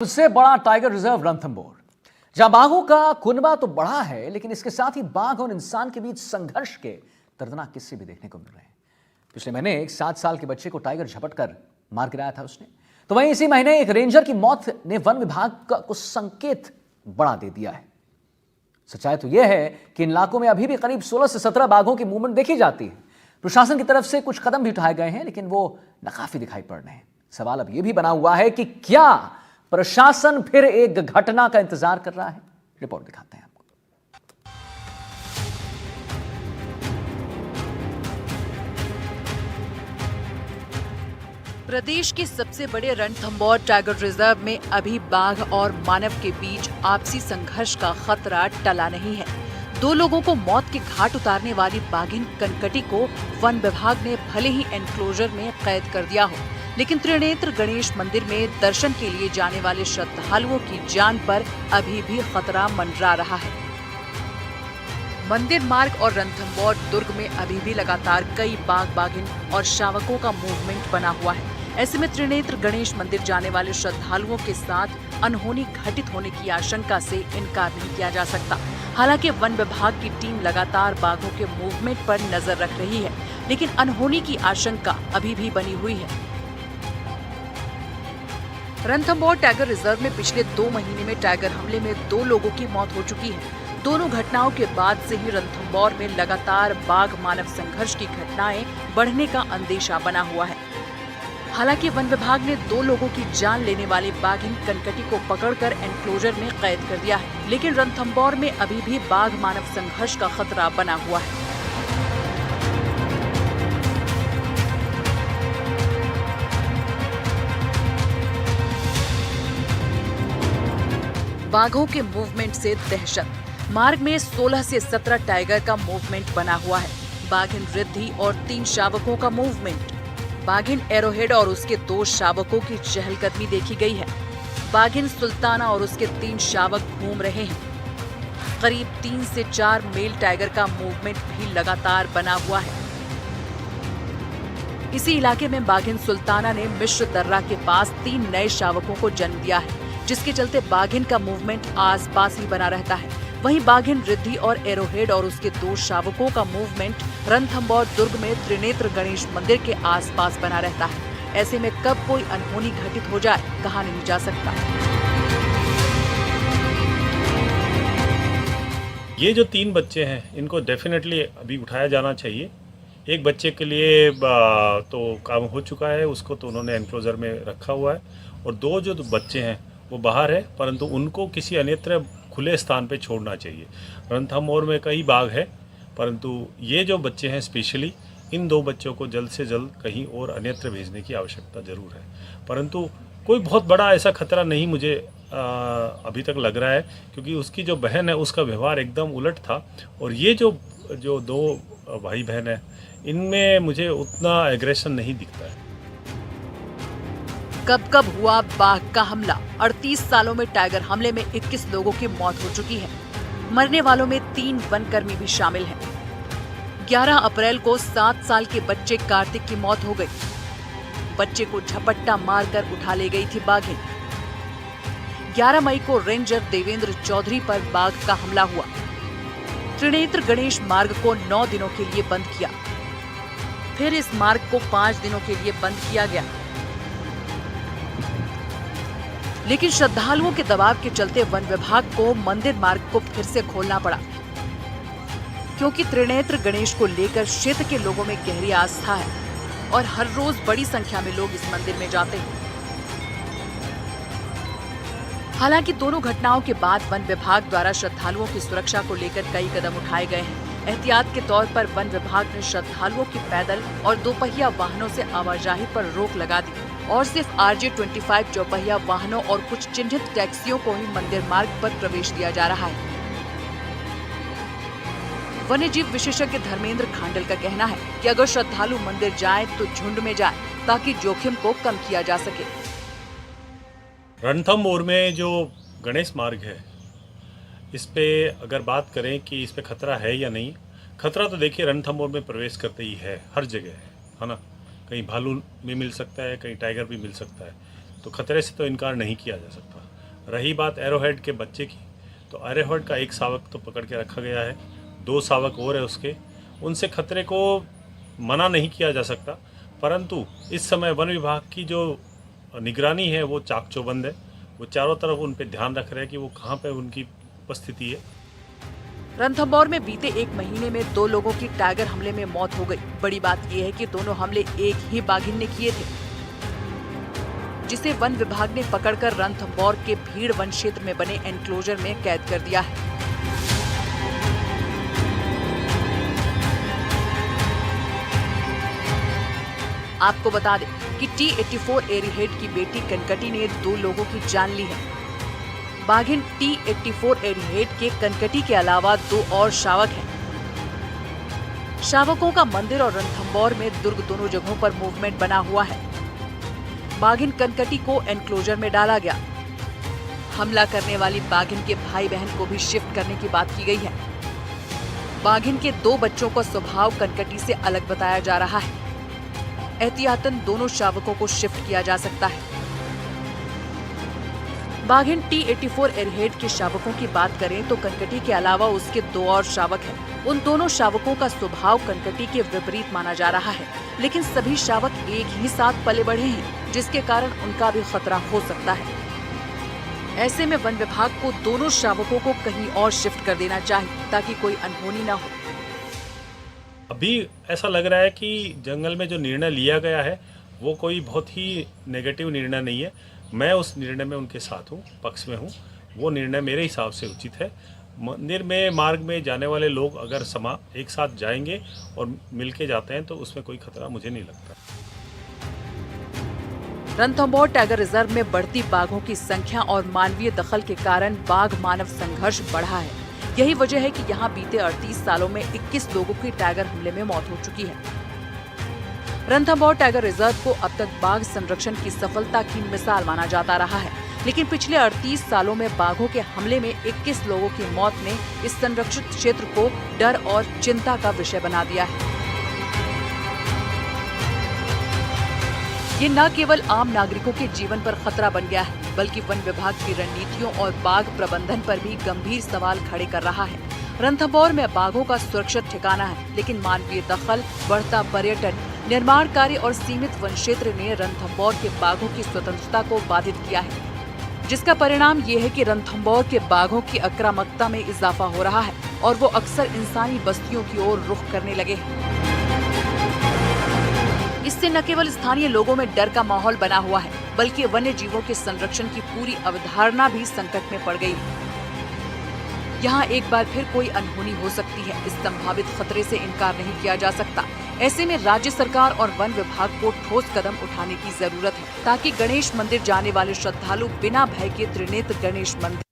सबसे बड़ा tiger reserve Ranthambore, जहां बाघों का कुनबा तो बड़ा है, लेकिन इसके साथ ही बाघ और इंसान के बीच संघर्ष के दर्दनाक किस्से भी देखने को मिल रहे हैं। पिछले महीने एक 7 साल के बच्चे को टाइगर झपट कर मार गिराया था उसने। तो वहीं इसी महीने एक रेंजर की मौत ने वन विभाग को संकेत बड़ा दे दिया है। सच्चाई तो यह है कि इन इलाकों में अभी भी करीब 16 से 17 बाघों की मूवमेंट देखी जाती है। प्रशासन की तरफ से कुछ कदम भी उठाए गए हैं, लेकिन वो नाकाफी दिखाई पड़ रहे हैं। सवाल अब यह भी बना हुआ है कि क्या प्रशासन फिर एक घटना का इंतजार कर रहा है? रिपोर्ट दिखाते हैं आपको। प्रदेश के सबसे बड़े रणथंभौर टाइगर रिजर्व में अभी बाघ और मानव के बीच आपसी संघर्ष का खतरा टला नहीं है। 2 लोगों को मौत के घाट उतारने वाली बाघिन कनकटी को वन विभाग ने भले ही एनक्लोजर में कैद कर दिया हो, लेकिन त्रिनेत्र गणेश मंदिर में दर्शन के लिए जाने वाले श्रद्धालुओं की जान पर अभी भी खतरा मंडरा रहा है। मंदिर मार्ग और रणथंभौर दुर्ग में अभी भी लगातार कई बाघ बाघिन और शावकों का मूवमेंट बना हुआ है। ऐसे में त्रिनेत्र गणेश मंदिर जाने वाले श्रद्धालुओं के साथ अनहोनी घटित होने की आशंका से इनकार नहीं किया जा सकता। हालांकि वन विभाग की टीम लगातार बाघों के मूवमेंट पर नजर रख रही है, लेकिन अनहोनी की आशंका अभी भी बनी हुई है। रणथंभौर टाइगर रिजर्व में पिछले 2 महीने में टाइगर हमले में 2 लोगों की मौत हो चुकी है। दोनों घटनाओं के बाद से ही रणथंभौर में लगातार बाघ मानव संघर्ष की घटनाएं बढ़ने का अंदेशा बना हुआ है। हालांकि वन विभाग ने 2 लोगों की जान लेने वाली बाघिन कनकटी को पकड़कर एनक्लोजर में कैद कर दिया है, लेकिन रणथंभौर में अभी भी बाघ मानव संघर्ष का खतरा बना हुआ है। बाघों के मूवमेंट से दहशत। मार्ग में 16 से 17 टाइगर का मूवमेंट बना हुआ है। बाघिन रिद्धि और 3 शावकों का मूवमेंट। बाघिन एरोहेड और उसके 2 शावकों की चहलकदमी देखी गई है। बाघिन सुल्ताना और उसके 3 शावक घूम रहे हैं। करीब 3 से 4 मेल टाइगर का मूवमेंट भी लगातार बना हुआ है। इसी इलाके में बाघिन सुल्ताना ने मिश्र दर्रा के पास 3 नए शावकों को जन्म दिया है, जिसके चलते बाघिन का मूवमेंट आसपास ही बना रहता है। वहीं बाघिन रिद्धि और एरोहेड और उसके 2 शावकों का मूवमेंट रणथंभौर दुर्ग में त्रिनेत्र गणेश मंदिर के आसपास बना रहता है। ऐसे में कब कोई अनहोनी घटित हो जाए, कहा नहीं जा सकता। ये जो 3 बच्चे हैं, इनको डेफिनेटली अभी उठाया जाना चाहिए। एक बच्चे के लिए तो काम हो चुका है, उसको तो उन्होंने एनक्लोजर में रखा हुआ है, और 2 जो बच्चे हैं वो बाहर है, परंतु उनको किसी अन्यत्र खुले स्थान पे छोड़ना चाहिए। रणथंभौर में कई बाघ है, परंतु ये जो बच्चे हैं स्पेशली, इन 2 बच्चों को जल्द से जल्द कहीं और अन्यत्र भेजने की आवश्यकता ज़रूर है। परंतु कोई बहुत बड़ा ऐसा खतरा नहीं मुझे अभी तक लग रहा है, क्योंकि उसकी जो बहन है उसका व्यवहार एकदम उलट था, और ये जो 2 भाई बहन हैं, इनमें मुझे उतना एग्रेशन नहीं दिखता है। कब कब हुआ बाघ का हमला। 38 सालों में टाइगर हमले में 21 लोगों की मौत हो चुकी है। मरने वालों में 3 वनकर्मी भी शामिल हैं। 11 अप्रैल को 7 साल के बच्चे कार्तिक की मौत हो गई। बच्चे को झपट्टा मारकर उठा ले गई थी बाघिन। 11 मई को रेंजर देवेंद्र चौधरी पर बाघ का हमला हुआ। त्रिनेत्र गणेश मार्ग को 9 दिनों के लिए बंद किया। फिर इस मार्ग को 5 दिनों के लिए बंद किया गया, लेकिन श्रद्धालुओं के दबाव के चलते वन विभाग को मंदिर मार्ग को फिर से खोलना पड़ा, क्योंकि त्रिनेत्र गणेश को लेकर क्षेत्र के लोगों में गहरी आस्था है और हर रोज बड़ी संख्या में लोग इस मंदिर में जाते हैं। हालांकि दोनों घटनाओं के बाद वन विभाग द्वारा श्रद्धालुओं की सुरक्षा को लेकर कई कदम उठाए गए हैं। एहतियात के तौर पर वन विभाग ने श्रद्धालुओं की पैदल और 2 पहिया वाहनों से आवाजाही पर रोक लगा दी, और सिर्फ RJ-25 चौपहिया वाहनों और कुछ चिन्हित टैक्सियों को ही मंदिर मार्ग पर प्रवेश दिया जा रहा है। वन्यजीव विशेषज्ञ धर्मेंद्र खांडल का कहना है कि अगर श्रद्धालु मंदिर जाएं तो झुंड में जाएं, ताकि जोखिम को कम किया जा सके। रणथंभौर में जो गणेश मार्ग है, इस पे अगर बात करें कि इस पे खतरा है या नहीं, खतरा तो देखिए रणथंभौर में प्रवेश करते ही है, हर जगह है ना। कहीं भालू भी मिल सकता है, कहीं टाइगर भी मिल सकता है, तो खतरे से तो इनकार नहीं किया जा सकता। रही बात एरोहेड के बच्चे की, तो एरोहेड का एक शावक तो पकड़ के रखा गया है, 2 शावक और है उसके। उनसे खतरे को मना नहीं किया जा सकता, परंतु इस समय वन विभाग की जो निगरानी है वो चाक चौबंद है। वो चारों तरफ उन पे ध्यान रख रहे हैं कि वो कहाँ पे उनकी उपस्थिति है। रणथंभौर में बीते 1 महीने में 2 लोगों की टाइगर हमले में मौत हो गई। बड़ी बात यह है कि दोनों हमले एक ही बाघिन ने किए थे, जिसे वन विभाग ने पकड़कर रणथंभौर के भीड़ वन क्षेत्र में बने एनक्लोजर में कैद कर दिया है। आपको बता दें कि T-84 एरीहेड की बेटी कनकटी ने 2 लोगों की जान ली है। बाघिन T-84 एरीहेड के कनकटी के अलावा 2 और शावक हैं। शावकों का मंदिर और रणथंभौर में दुर्ग दोनों जगहों पर मूवमेंट बना हुआ है। बाघिन कनकटी को एनक्लोजर में डाला गया। हमला करने वाली बाघिन के भाई बहन को भी शिफ्ट करने की बात की गई है। बाघिन के 2 बच्चों का स्वभाव कनकटी से अलग बताया जा रहा है। एहतियातन दोनों शावकों को शिफ्ट किया जा सकता है। बाघिन T-84 एरीहेड के शावकों की बात करें तो कनकटी के अलावा उसके 2 और शावक हैं। उन दोनों शावकों का स्वभाव कनकटी के विपरीत माना जा रहा है, लेकिन सभी शावक एक ही साथ पले बढ़े हैं, जिसके कारण उनका भी खतरा हो सकता है। ऐसे में वन विभाग को दोनों शावकों को कहीं और शिफ्ट कर देना चाहिए ताकि कोई अनहोनी न हो। अभी ऐसा लग रहा है कि जंगल में जो निर्णय लिया गया है वो कोई बहुत ही नेगेटिव निर्णय नहीं है। मैं उस निर्णय में उनके साथ हूँ, पक्ष में हूँ। वो निर्णय मेरे हिसाब से उचित है। मंदिर में मार्ग में जाने वाले लोग अगर एक साथ जाएंगे और मिलके जाते हैं तो उसमें कोई खतरा मुझे नहीं लगता। रणथंभौर टाइगर रिजर्व में बढ़ती बाघों की संख्या और मानवीय दखल के कारण बाघ मानव संघर्ष बढ़ा है। यही वजह है कि यहाँ बीते 38 सालों में 21 लोगों की टाइगर हमले में मौत हो चुकी है। रणथंभौर टाइगर रिजर्व को अब तक बाघ संरक्षण की सफलता की मिसाल माना जाता रहा है, लेकिन पिछले 38 सालों में बाघों के हमले में 21 लोगों की मौत ने इस संरक्षित क्षेत्र को डर और चिंता का विषय बना दिया है। ये न केवल आम नागरिकों के जीवन पर खतरा बन गया है, बल्कि वन विभाग की रणनीतियों और बाघ प्रबंधन पर भी गंभीर सवाल खड़े कर रहा है। रणथंभौर में बाघों का सुरक्षित ठिकाना है, लेकिन मानवीय दखल, बढ़ता पर्यटन, निर्माण कार्य और सीमित वन क्षेत्र ने रणथंभौर के बाघों की स्वतंत्रता को बाधित किया है, जिसका परिणाम ये है कि रणथंभौर के बाघों की आक्रामकता में इजाफा हो रहा है और वो अक्सर इंसानी बस्तियों की ओर रुख करने लगे हैं। इससे न केवल स्थानीय लोगों में डर का माहौल बना हुआ है, बल्कि वन्य जीवों के संरक्षण की पूरी अवधारणा भी संकट में पड़ गई है। यहाँ एक बार फिर कोई अनहोनी हो सकती है, इस संभावित खतरे से इनकार नहीं किया जा सकता। ऐसे में राज्य सरकार और वन विभाग को ठोस कदम उठाने की जरूरत है, ताकि गणेश मंदिर जाने वाले श्रद्धालु बिना भय के त्रिनेत्र गणेश मंदिर